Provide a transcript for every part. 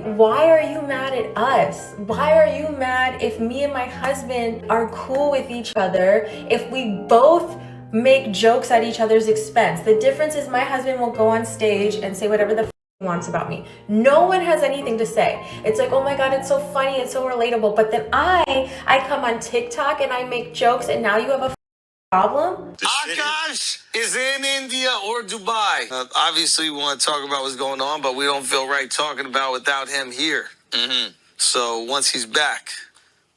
why are you mad at us? Why are you mad if me and my husband are cool with each other, if we both make jokes at each other's expense? The difference is my husband will go on stage and say whatever the he wants about me. No one has anything to say. It's like, oh my God, it's so funny, it's so relatable. But then I come on TikTok and I make jokes and now you have a problem? Akaash is in India or Dubai. Obviously, we want to talk about what's going on, but we don't feel right talking about without him here. So once he's back,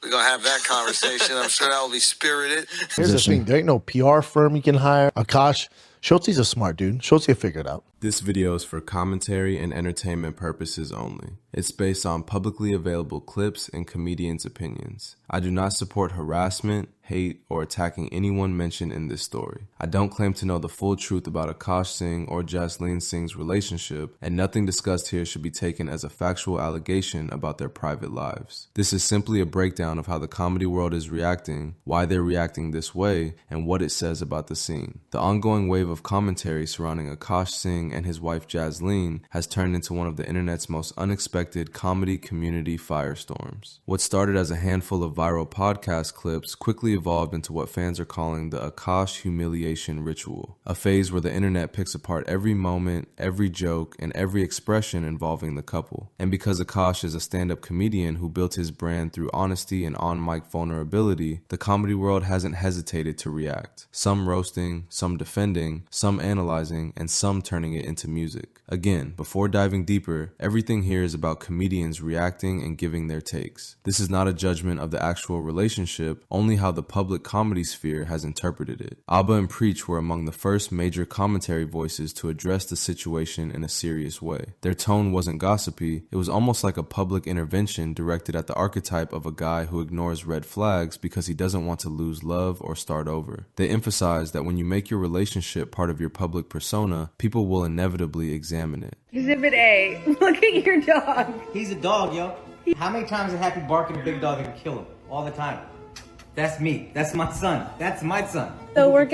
we're going to have that conversation. I'm sure that will be spirited. Here's the thing. There ain't no PR firm you can hire. Akaash, Schultz is a smart dude. Schultz will figure it out. This video is for commentary and entertainment purposes only. It's based on publicly available clips and comedians' opinions. I do not support harassment, hate, or attacking anyone mentioned in this story. I don't claim to know the full truth about Akaash Singh or Jasleen Singh's relationship, and nothing discussed here should be taken as a factual allegation about their private lives. This is simply a breakdown of how the comedy world is reacting, why they're reacting this way, and what it says about the scene. The ongoing wave of commentary surrounding Akaash Singh and his wife Jasleen has turned into one of the internet's most unexpected comedy community firestorms. What started as a handful of viral podcast clips quickly evolved into what fans are calling the Akaash Humiliation ritual, a phase where the internet picks apart every moment, every joke, and every expression involving the couple. And because Akaash is a stand-up comedian who built his brand through honesty and on-mic vulnerability, the comedy world hasn't hesitated to react. Some roasting, some defending, some analyzing, and some turning it into music. Again, before diving deeper, everything here is about comedians reacting and giving their takes. This is not a judgment of the actual relationship, only how the public comedy sphere has interpreted it. Abba and Preach were among the first major commentary voices to address the situation in a serious way. Their tone wasn't gossipy, it was almost like a public intervention directed at the archetype of a guy who ignores red flags because he doesn't want to lose love or start over. They emphasized that when you make your relationship part of your public persona, people will inevitably examine it. Exhibit A, look at your dog. He's a dog, yo. How many times did Happy bark at a big dog and kill him? All the time. That's me. That's my son. That's my son. So we're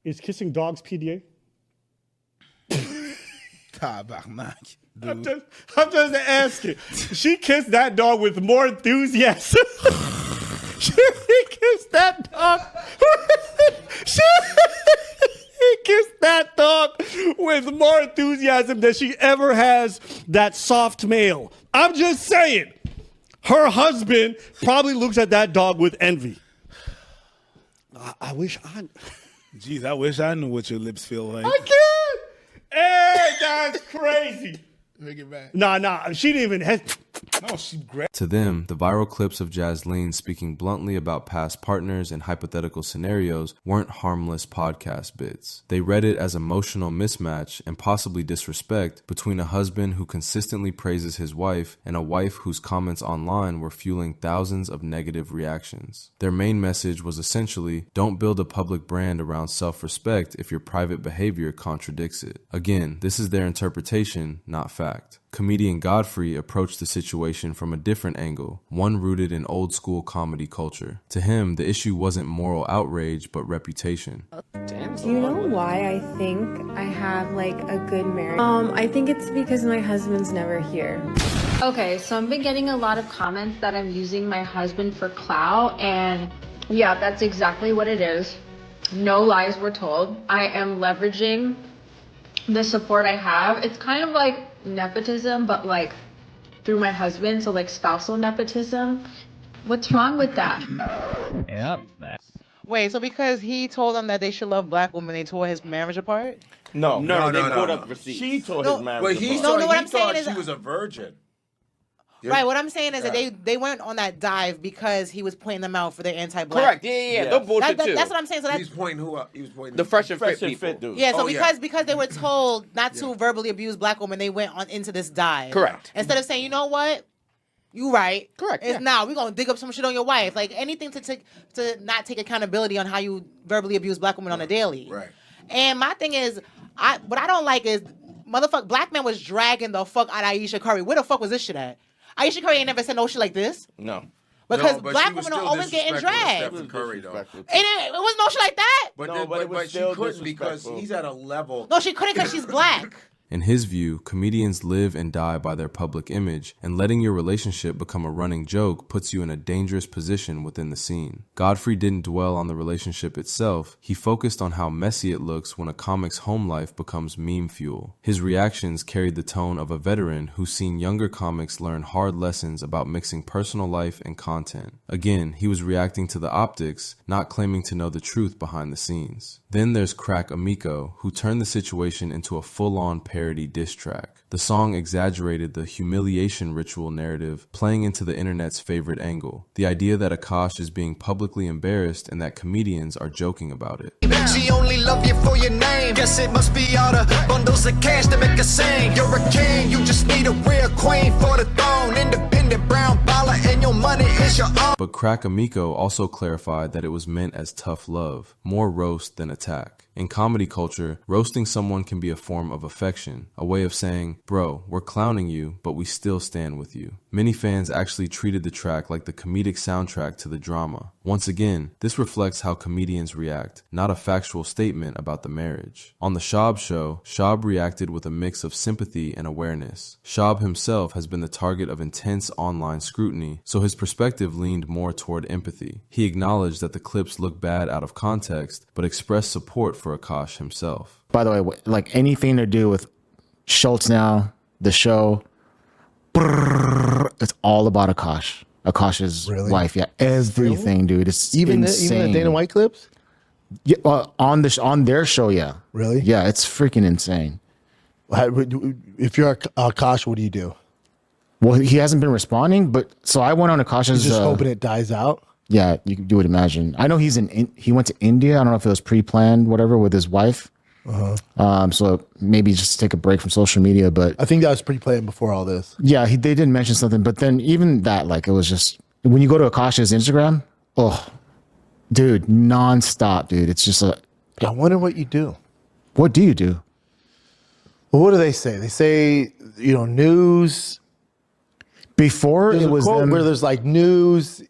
Is kissing dogs PDA? I'm just asking. She kissed that dog with more enthusiasm. She kissed that dog. She kissed that dog with more enthusiasm than she ever has that soft male. I'm just saying. Her husband probably looks at that dog with envy. I wish I... Jeez, I wish I knew what your lips feel like. I can't! Hey, that's crazy. Make it back. Nah, she didn't even have... No, she grabbed. To them, the viral clips of Jasleen speaking bluntly about past partners and hypothetical scenarios weren't harmless podcast bits. They read it as emotional mismatch and possibly disrespect between a husband who consistently praises his wife and a wife whose comments online were fueling thousands of negative reactions. Their main message was essentially, don't build a public brand around self-respect if your private behavior contradicts it. Again, this is their interpretation, not fact. Comedian Godfrey approached the situation from a different angle, one rooted in old school comedy culture. To him, the issue wasn't moral outrage, but reputation. Do you know why I think I have like a good marriage? I think it's because my husband's never here. Okay, so I've been getting a lot of comments that I'm using my husband for clout, and yeah, that's exactly what it is. No lies were told. I am leveraging the support I have. It's kind of like nepotism, but like through my husband, so like spousal nepotism. What's wrong with that? Yep. Wait, so because he told them that they should love black women, they tore his marriage apart? No, they pulled up receipts. She tore his marriage. But he No, what I'm saying thought is she was a virgin. right. What I'm saying is that they went on that dive because he was pointing them out for their anti-black. Correct. Yeah. No bullshit too. That's what I'm saying. So He's pointing who up? He was pointing the fresh and fit dude. yeah. So because they were told not to verbally abuse black women, they went on into this dive. Correct. Instead of saying, you know what, you right. Correct. It's now we're gonna dig up some shit on your wife, like anything to not take accountability on how you verbally abuse black women on a daily. Right. And my thing is, what I don't like is motherfucker black man was dragging the fuck out of Aisha Curry. Where the fuck was this shit at? Aisha Curry ain't never said no shit like this. No. Because black women are always getting dragged. Stephen Curry, though. And it was no shit like that. But she couldn't because he's at a level. No, she couldn't because she's black. In his view, comedians live and die by their public image, and letting your relationship become a running joke puts you in a dangerous position within the scene. Godfrey didn't dwell on the relationship itself, he focused on how messy it looks when a comic's home life becomes meme fuel. His reactions carried the tone of a veteran who's seen younger comics learn hard lessons about mixing personal life and content. Again, he was reacting to the optics, not claiming to know the truth behind the scenes. Then there's Crack Amico, who turned the situation into a full-on parody diss track. The song exaggerated the humiliation ritual narrative, playing into the internet's favorite angle, the idea that Akaash is being publicly embarrassed and that comedians are joking about it. She only love you for your name. Guess it must be all the bundles of cash to make her sing. You're a king, you just need a real queen for the throne. Independent brown baller and your money is your own. But Crack Amico also clarified that it was meant as tough love, more roast than attack. In comedy culture, roasting someone can be a form of affection, a way of saying, bro, we're clowning you, but we still stand with you. Many fans actually treated the track like the comedic soundtrack to the drama. Once again, this reflects how comedians react, not a factual statement about the marriage. On the Schaub show, Schaub reacted with a mix of sympathy and awareness. Schaub himself has been the target of intense online scrutiny, so his perspective leaned more toward empathy. He acknowledged that the clips look bad out of context, but expressed support for Akaash himself. By the way, like anything to do with Schultz now, the show, it's all about Akaash. Akaash's wife, yeah, everything, dude. It's even insane. Even the Dana White clips. Yeah, on their show, yeah. Really? Yeah, it's freaking insane. If you're Akaash, what do you do? Well, he hasn't been responding, but so I went on Akaash's. Just hoping it dies out. Yeah, you would imagine. I know he went to India. I don't know if it was pre-planned, whatever, with his wife. So maybe just take a break from social media. But I think that was pre-planned before all this. Yeah, they did mention something, but then even that, like, it was just when you go to Akaash's Instagram, oh, dude, nonstop, dude. It's just I wonder what you do. What do you do? Well, what do they say? They say, news. Before there's it was a quote them, where there's like news,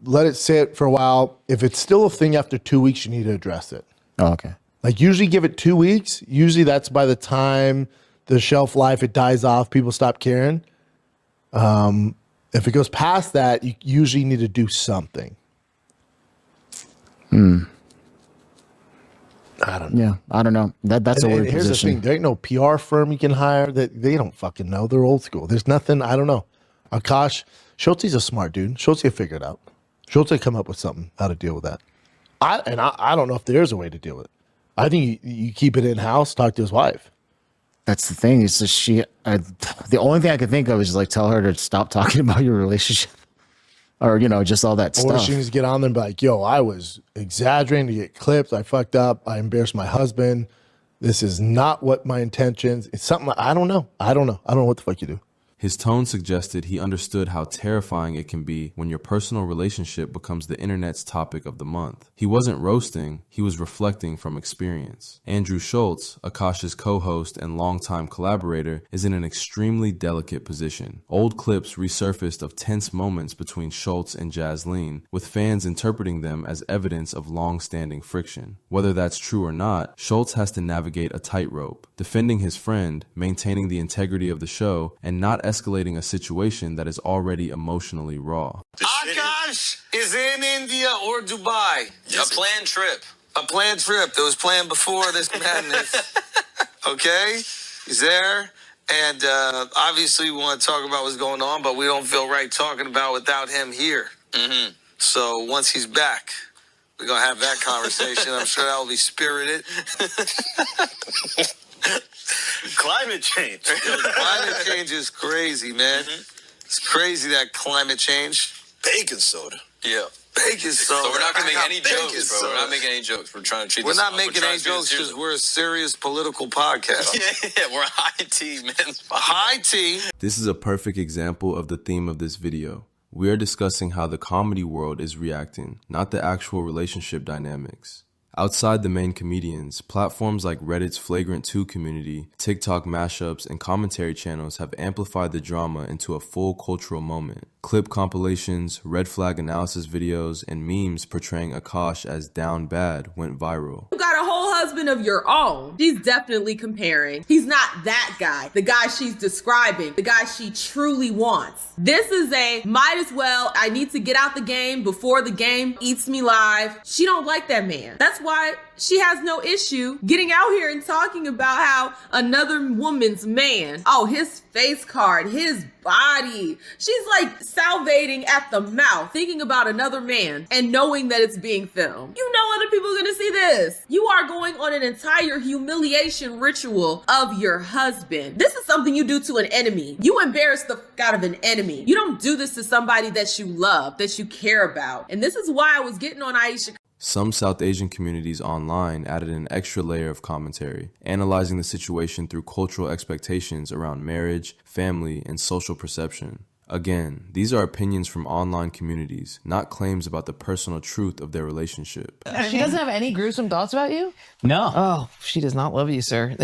let it sit for a while. If it's still a thing after 2 weeks, you need to address it. Oh, okay. Like usually give it 2 weeks. Usually that's by the time the shelf life, it dies off, people stop caring. If it goes past that, you usually need to do something. I don't know. Yeah, I don't know. That's a weird here's position. the thing. There ain't no PR firm you can hire that they don't fucking know. They're old school. There's nothing. I don't know. Akaash, Schultz is a smart dude. Schultz will figure it out. Schultz will come up with something, how to deal with that. I don't know if there's a way to deal with it. I think you keep it in-house, talk to his wife. That's the thing. It's just the only thing I could think of is like tell her to stop talking about your relationship. Or, just all that stuff. Or she needs to get on there and be like, yo, I was exaggerating to get clipped. I fucked up. I embarrassed my husband. This is not what my intentions. It's something I don't know. I don't know what the fuck you do. His tone suggested he understood how terrifying it can be when your personal relationship becomes the internet's topic of the month. He wasn't roasting, he was reflecting from experience. Andrew Schultz, Akaash's co-host and longtime collaborator, is in an extremely delicate position. Old clips resurfaced of tense moments between Schultz and Jasleen, with fans interpreting them as evidence of long-standing friction. Whether that's true or not, Schultz has to navigate a tightrope, defending his friend, maintaining the integrity of the show, and not escalating a situation that is already emotionally raw. Akaash is in India or Dubai. A planned trip. A planned trip that was planned before this madness. Okay? He's there. And obviously we want to talk about what's going on, but we don't feel right talking about without him here. Mm-hmm. So once he's back, we're going to have that conversation. I'm sure that will be spirited. Climate change. Climate change is crazy, man. It's crazy that climate change. Baking soda. Yeah. Baking soda. So we're not going to make any Baking jokes, bro. soda. We're not making any jokes. We're trying to treat We're this. not making any jokes because we're a serious political podcast. Yeah, we're high tea, man. High tea. This is a perfect example of the theme of this video. We are discussing how the comedy world is reacting, not the actual relationship dynamics. Outside the main comedians, platforms like Reddit's Flagrant 2 community, TikTok mashups, and commentary channels have amplified the drama into a full cultural moment. Clip compilations, red flag analysis videos, and memes portraying Akaash as down bad went viral. You got a whole husband husband of your own. She's definitely comparing. He's not that guy, the guy she's describing, the guy she truly wants. This is a might as well, I need to get out the game before the game eats me live. She don't like that man. That's why she has no issue getting out here and talking about how another woman's man, oh, his face card, his body. She's like salivating at the mouth, thinking about another man and knowing that it's being filmed. You know other people are gonna see this. You are going on an entire humiliation ritual of your husband. This is something you do to an enemy. You embarrass the fuck out of an enemy. You don't do this to somebody that you love, that you care about. And this is why I was getting on Aisha. Some South Asian communities online added an extra layer of commentary, analyzing the situation through cultural expectations around marriage, family, and social perception. Again, these are opinions from online communities, not claims about the personal truth of their relationship. She doesn't have any gruesome thoughts about you? No. Oh, she does not love you, sir.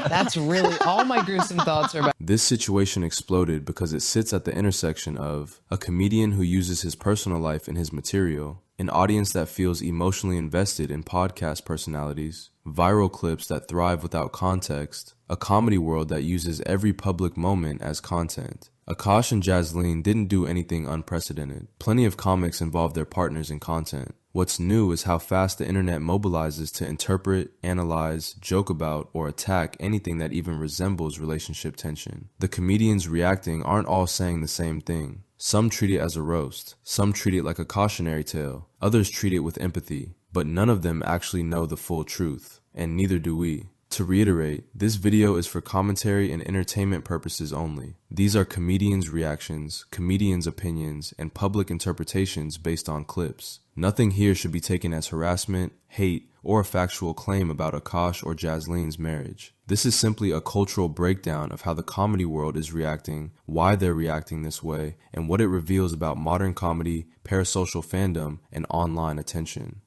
That's really all my gruesome thoughts are about. This situation exploded because it sits at the intersection of a comedian who uses his personal life in his material, an audience that feels emotionally invested in podcast personalities, viral clips that thrive without context, a comedy world that uses every public moment as content. Akaash and Jasleen didn't do anything unprecedented. Plenty of comics involve their partners in content. What's new is how fast the internet mobilizes to interpret, analyze, joke about, or attack anything that even resembles relationship tension. The comedians reacting aren't all saying the same thing. Some treat it as a roast, some treat it like a cautionary tale, others treat it with empathy, but none of them actually know the full truth, and neither do we. To reiterate, this video is for commentary and entertainment purposes only. These are comedians' reactions, comedians' opinions, and public interpretations based on clips. Nothing here should be taken as harassment, hate, or a factual claim about Akaash or Jasleen's marriage. This is simply a cultural breakdown of how the comedy world is reacting, why they're reacting this way, and what it reveals about modern comedy, parasocial fandom, and online attention.